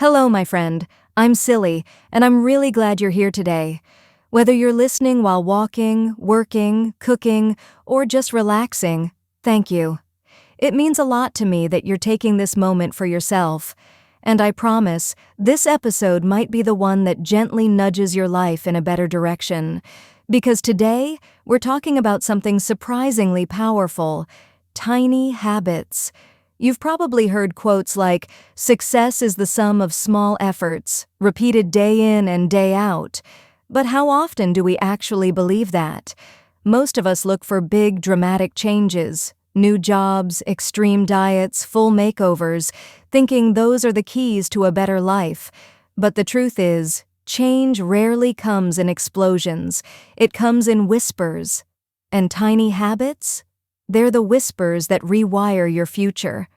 Hello, my friend. I'm Silly, and I'm really glad you're here today. Whether you're listening while walking, working, cooking, or just relaxing, thank you. It means a lot to me that you're taking this moment for yourself, and I promise this episode might be the one that gently nudges your life in a better direction. Because today, we're talking about something surprisingly powerful: tiny habits. You've probably heard quotes like, "Success is the sum of small efforts, repeated day in and day out." But how often do we actually believe that? Most of us look for big, dramatic changes, new jobs, extreme diets, full makeovers, thinking those are the keys to a better life. But the truth is, change rarely comes in explosions. It comes in whispers. And tiny habits? They're the whispers that rewire your future.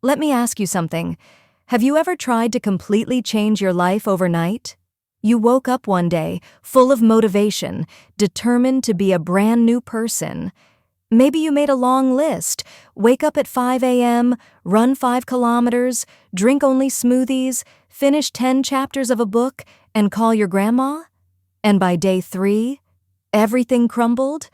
Let me ask you something. Have you ever tried to completely change your life overnight? You woke up one day, full of motivation, determined to be a brand new person. Maybe you made a long list: wake up at 5 a.m., run 5 kilometers, drink only smoothies, finish 10 chapters of a book, and call your grandma? And by day 3, everything crumbled?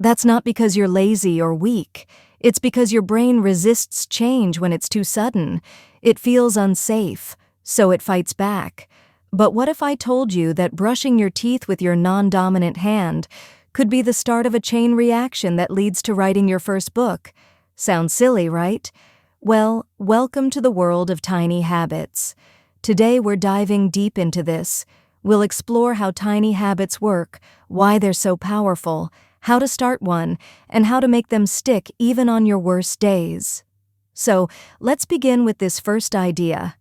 That's not because you're lazy or weak. It's because your brain resists change when it's too sudden. It feels unsafe, so it fights back. But what if I told you that brushing your teeth with your non-dominant hand could be the start of a chain reaction that leads to writing your first book? Sounds silly, right? Well, welcome to the world of tiny habits. Today we're diving deep into this. We'll explore how tiny habits work, why they're so powerful, how to start one, and how to make them stick even on your worst days. So, let's begin with this first idea.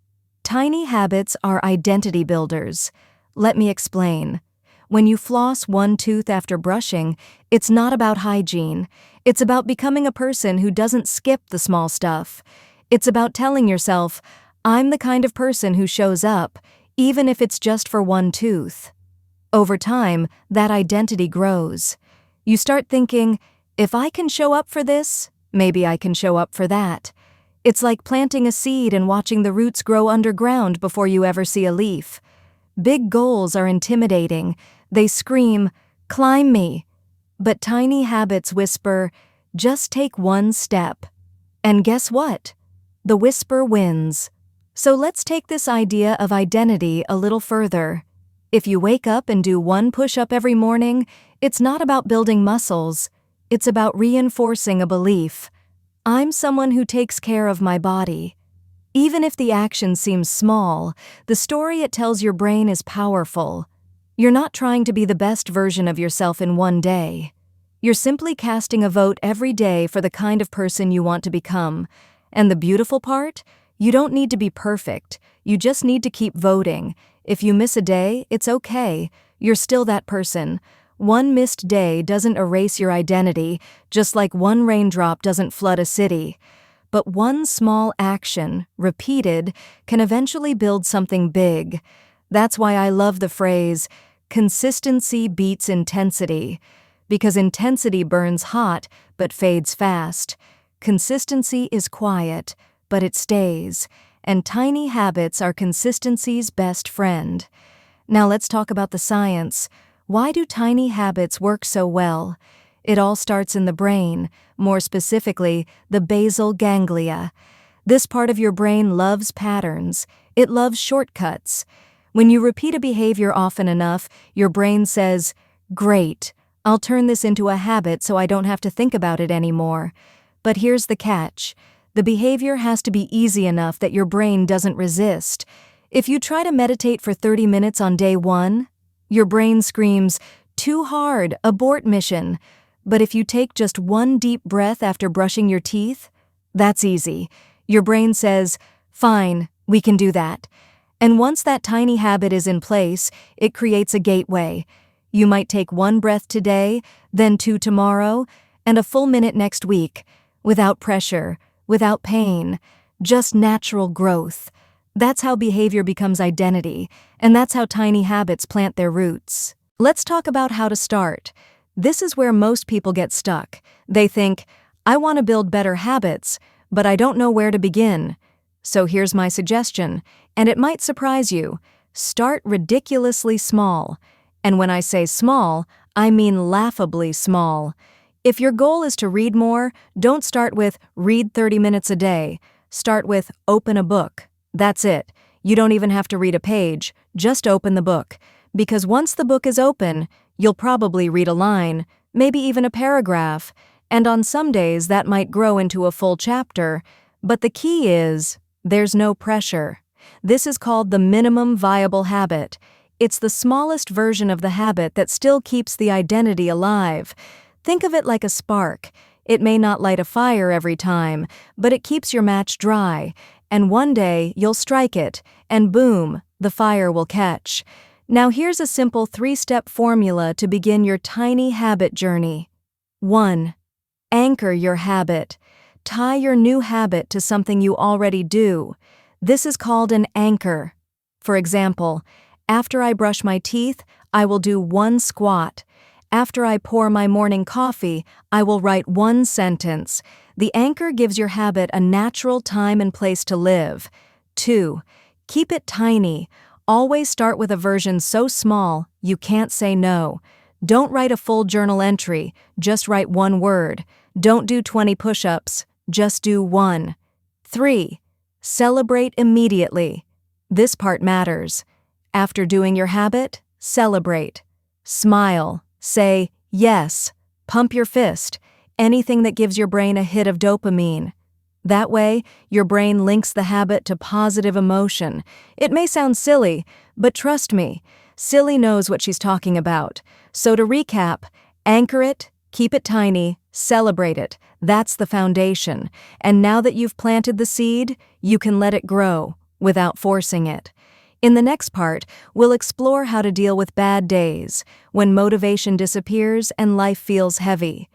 Tiny habits are identity builders. Let me explain. When you floss one tooth after brushing, it's not about hygiene. It's about becoming a person who doesn't skip the small stuff. It's about telling yourself, "I'm the kind of person who shows up, even if it's just for one tooth." Over time, that identity grows. You start thinking, if I can show up for this, maybe I can show up for that. It's like planting a seed and watching the roots grow underground before you ever see a leaf. Big goals are intimidating. They scream, "Climb me." But tiny habits whisper, "Just take one step." And guess what? The whisper wins. So let's take this idea of identity a little further. If you wake up and do one push-up every morning, it's not about building muscles. It's about reinforcing a belief. I'm someone who takes care of my body. Even if the action seems small, the story it tells your brain is powerful. You're not trying to be the best version of yourself in one day. You're simply casting a vote every day for the kind of person you want to become. And the beautiful part? You don't need to be perfect. You just need to keep voting. If you miss a day, it's okay. You're still that person. One missed day doesn't erase your identity, just like one raindrop doesn't flood a city. But one small action, repeated, can eventually build something big. That's why I love the phrase, "Consistency beats intensity," because intensity burns hot but fades fast. Consistency is quiet, but it stays, and tiny habits are consistency's best friend. Now let's talk about the science. Why do tiny habits work so well? It all starts in the brain, more specifically, the basal ganglia. This part of your brain loves patterns. It loves shortcuts. When you repeat a behavior often enough, your brain says, "Great, I'll turn this into a habit so I don't have to think about it anymore." But here's the catch. The behavior has to be easy enough that your brain doesn't resist. If you try to meditate for 30 minutes on day 1, your brain screams, "Too hard, abort mission." But if you take just one deep breath after brushing your teeth, that's easy. Your brain says, "Fine, we can do that." And once that tiny habit is in place, it creates a gateway. You might take 1 breath today, then 2 tomorrow, and a full minute next week, without pressure, without pain, just natural growth. That's how behavior becomes identity, and that's how tiny habits plant their roots. Let's talk about how to start. This is where most people get stuck. They think, "I want to build better habits, but I don't know where to begin." So here's my suggestion, and it might surprise you. Start ridiculously small. And when I say small, I mean laughably small. If your goal is to read more, don't start with read 30 minutes a day. Start with open a book. That's it. You don't even have to read a page, just open the book. Because once the book is open, you'll probably read a line, maybe even a paragraph, and on some days that might grow into a full chapter. But the key is, there's no pressure. This is called the minimum viable habit. It's the smallest version of the habit that still keeps the identity alive. Think of it like a spark. It may not light a fire every time, but it keeps your match dry. And one day, you'll strike it, and boom, the fire will catch. Now here's a simple 3-step formula to begin your tiny habit journey. 1. Anchor your habit. Tie your new habit to something you already do. This is called an anchor. For example, after I brush my teeth, I will do 1 squat. After I pour my morning coffee, I will write 1 sentence. The anchor gives your habit a natural time and place to live. 2. Keep it tiny. Always start with a version so small you can't say no. Don't write a full journal entry, just write 1 word. Don't do 20 push-ups, just do 1. 3. Celebrate immediately. This part matters. After doing your habit, celebrate. Smile. Say, yes. Pump your fist. Anything that gives your brain a hit of dopamine. That way, your brain links the habit to positive emotion. It may sound silly, but trust me, silly knows what she's talking about. So to recap, anchor it, keep it tiny, celebrate it. That's the foundation. And now that you've planted the seed, you can let it grow without forcing it. In the next part, we'll explore how to deal with bad days, when motivation disappears and life feels heavy.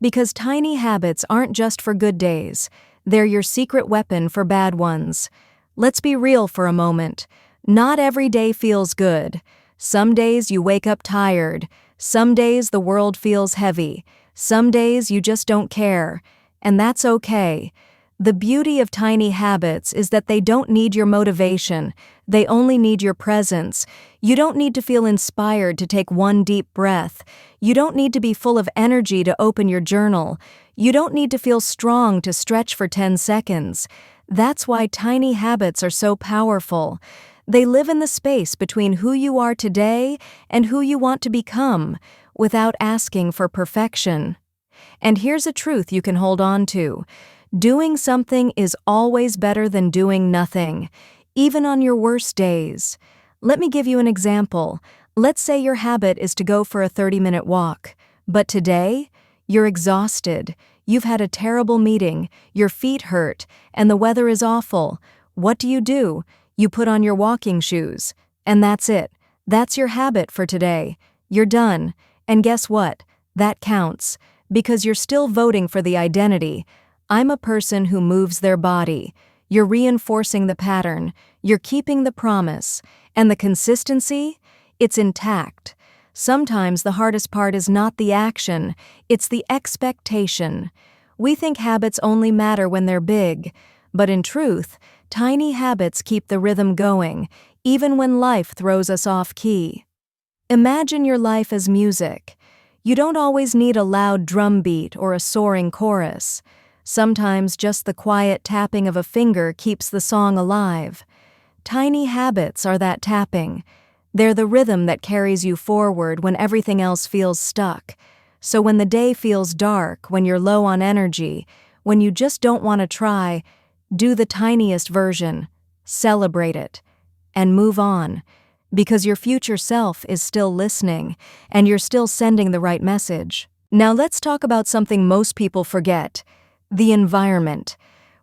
Because tiny habits aren't just for good days. They're your secret weapon for bad ones. Let's be real for a moment. Not every day feels good. Some days you wake up tired. Some days the world feels heavy. Some days you just don't care. And that's okay. The beauty of tiny habits is that they don't need your motivation. They only need your presence. You don't need to feel inspired to take 1 deep breath. You don't need to be full of energy to open your journal. You don't need to feel strong to stretch for 10 seconds. That's why tiny habits are so powerful. They live in the space between who you are today and who you want to become, without asking for perfection. And here's a truth you can hold on to. Doing something is always better than doing nothing, even on your worst days. Let me give you an example. Let's say your habit is to go for a 30-minute walk, but today, you're exhausted. You've had a terrible meeting, your feet hurt, and the weather is awful. What do? You put on your walking shoes, and that's it. That's your habit for today. You're done. And guess what? That counts, because you're still voting for the identity. I'm a person who moves their body. You're reinforcing the pattern. You're keeping the promise. And the consistency? It's intact. Sometimes the hardest part is not the action, it's the expectation. We think habits only matter when they're big, but in truth, tiny habits keep the rhythm going, even when life throws us off key. Imagine your life as music. You don't always need a loud drum beat or a soaring chorus. Sometimes just the quiet tapping of a finger keeps the song alive. Tiny habits are that tapping. They're the rhythm that carries you forward when everything else feels stuck. So when the day feels dark, when you're low on energy, when you just don't want to try, do the tiniest version, celebrate it, and move on. Because your future self is still listening, and you're still sending the right message. Now let's talk about something most people forget. The environment.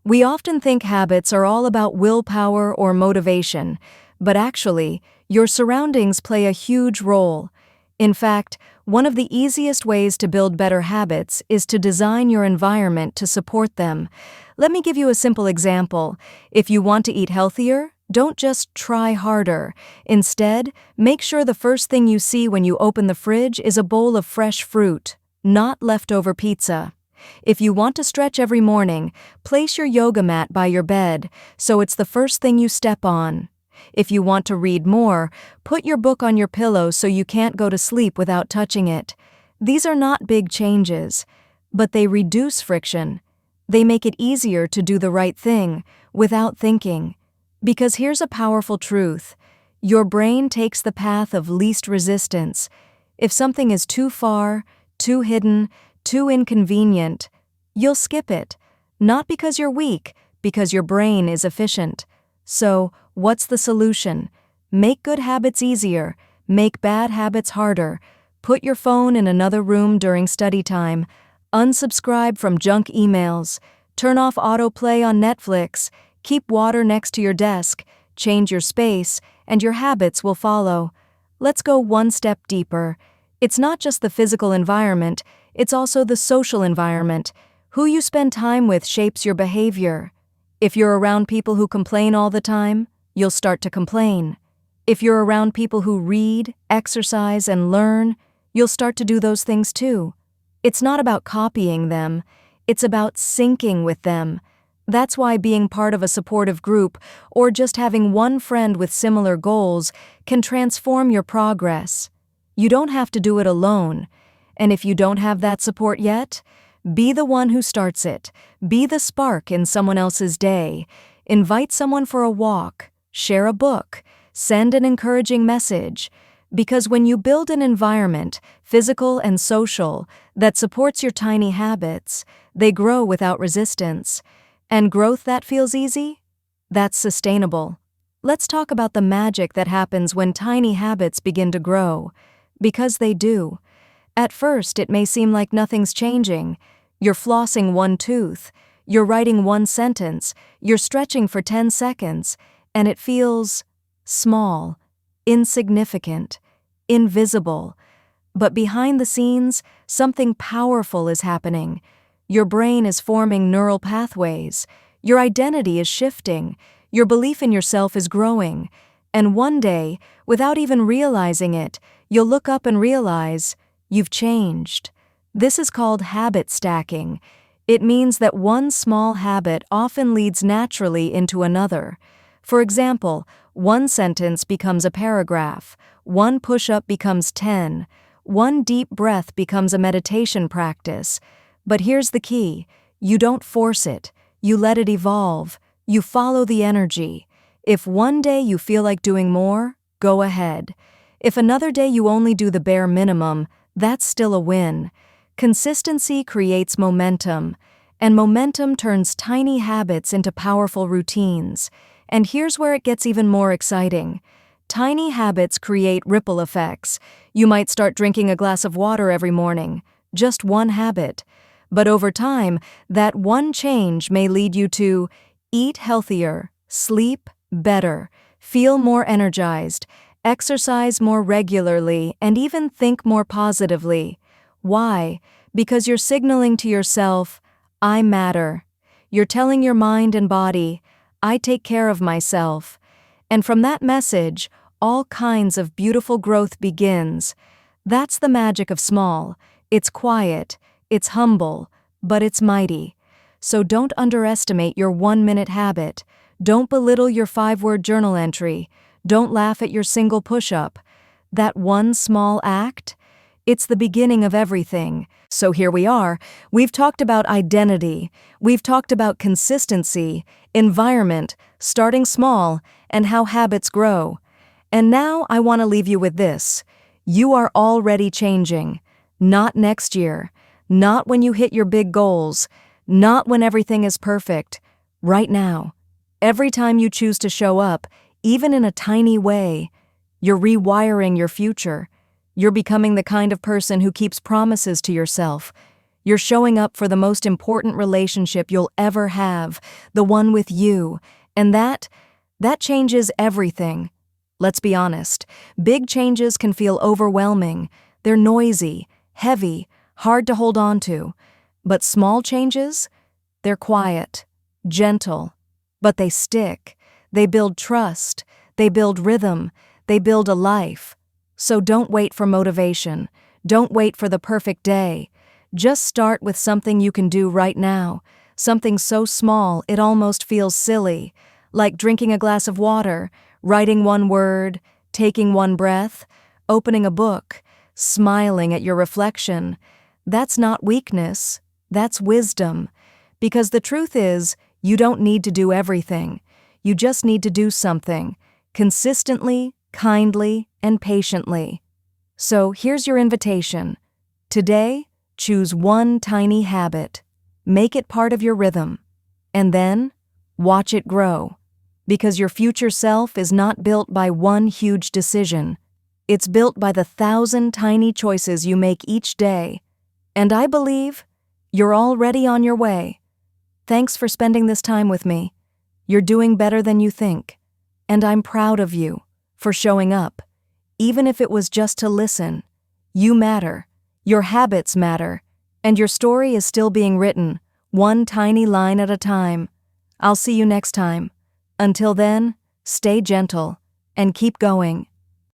We often think habits are all about willpower or motivation, but actually, your surroundings play a huge role. In fact, one of the easiest ways to build better habits is to design your environment to support them. Let me give you a simple example. If you want to eat healthier, don't just try harder. Instead, make sure the first thing you see when you open the fridge is a bowl of fresh fruit, not leftover pizza. If you want to stretch every morning, place your yoga mat by your bed so it's the first thing you step on. If you want to read more, put your book on your pillow so you can't go to sleep without touching it. These are not big changes, but they reduce friction. They make it easier to do the right thing without thinking. Because here's a powerful truth. Your brain takes the path of least resistance. If something is too far, too hidden, too inconvenient, you'll skip it. Not because you're weak, because your brain is efficient. So, what's the solution? Make good habits easier. Make bad habits harder. Put your phone in another room during study time. Unsubscribe from junk emails. Turn off autoplay on Netflix. Keep water next to your desk. Change your space, and your habits will follow. Let's go one step deeper. It's not just the physical environment, it's also the social environment. Who you spend time with shapes your behavior. If you're around people who complain all the time, you'll start to complain. If you're around people who read, exercise, and learn, you'll start to do those things too. It's not about copying them, it's about syncing with them. That's why being part of a supportive group or just having one friend with similar goals can transform your progress. You don't have to do it alone. And if you don't have that support yet, be the one who starts it. Be the spark in someone else's day. Invite someone for a walk. Share a book. Send an encouraging message. Because when you build an environment, physical and social, that supports your tiny habits, they grow without resistance. And growth that feels easy? That's sustainable. Let's talk about the magic that happens when tiny habits begin to grow. Because they do. At first, it may seem like nothing's changing. You're flossing one tooth, you're writing one sentence, you're stretching for 10 seconds, and it feels small, insignificant, invisible. But behind the scenes, something powerful is happening. Your brain is forming neural pathways, your identity is shifting, your belief in yourself is growing, and one day, without even realizing it, you'll look up and realize you've changed. This is called habit stacking. It means that one small habit often leads naturally into another. For example, one sentence becomes a paragraph, one push-up becomes 10, one deep breath becomes a meditation practice. But here's the key. You don't force it. You let it evolve. You follow the energy. If one day you feel like doing more, go ahead. If another day you only do the bare minimum, that's still a win. Consistency creates momentum, and momentum turns tiny habits into powerful routines. And here's where it gets even more exciting. Tiny habits create ripple effects. You might start drinking a glass of water every morning, just one habit. But over time, that one change may lead you to eat healthier, sleep better, feel more energized, exercise more regularly, and even think more positively. Why? Because you're signaling to yourself, I matter. You're telling your mind and body, I take care of myself. And from that message, all kinds of beautiful growth begins. That's the magic of small. It's quiet, it's humble, but it's mighty. So don't underestimate your 1-minute habit. Don't belittle your 5-word journal entry. Don't laugh at your single push-up. That one small act? It's the beginning of everything. So here we are. We've talked about identity. We've talked about consistency, environment, starting small, and how habits grow. And now I want to leave you with this. You are already changing. Not next year. Not when you hit your big goals. Not when everything is perfect. Right now. Every time you choose to show up, even in a tiny way, you're rewiring your future. You're becoming the kind of person who keeps promises to yourself. You're showing up for the most important relationship you'll ever have, the one with you. And that changes everything. Let's be honest, big changes can feel overwhelming. They're noisy, heavy, hard to hold on to. But small changes? They're quiet, gentle, but they stick. They build trust. They build rhythm. They build a life. So don't wait for motivation. Don't wait for the perfect day. Just start with something you can do right now, something so small it almost feels silly, like drinking a glass of water, writing one word, taking one breath, opening a book, smiling at your reflection. That's not weakness, that's wisdom. Because the truth is, you don't need to do everything. You just need to do something, consistently, kindly, and patiently. So here's your invitation. Today, choose one tiny habit. Make it part of your rhythm. And then, watch it grow. Because your future self is not built by one huge decision. It's built by the 1,000 tiny choices you make each day. And I believe you're already on your way. Thanks for spending this time with me. You're doing better than you think. And I'm proud of you for showing up. Even if it was just to listen. You matter. Your habits matter. And your story is still being written, one tiny line at a time. I'll see you next time. Until then, stay gentle and keep going.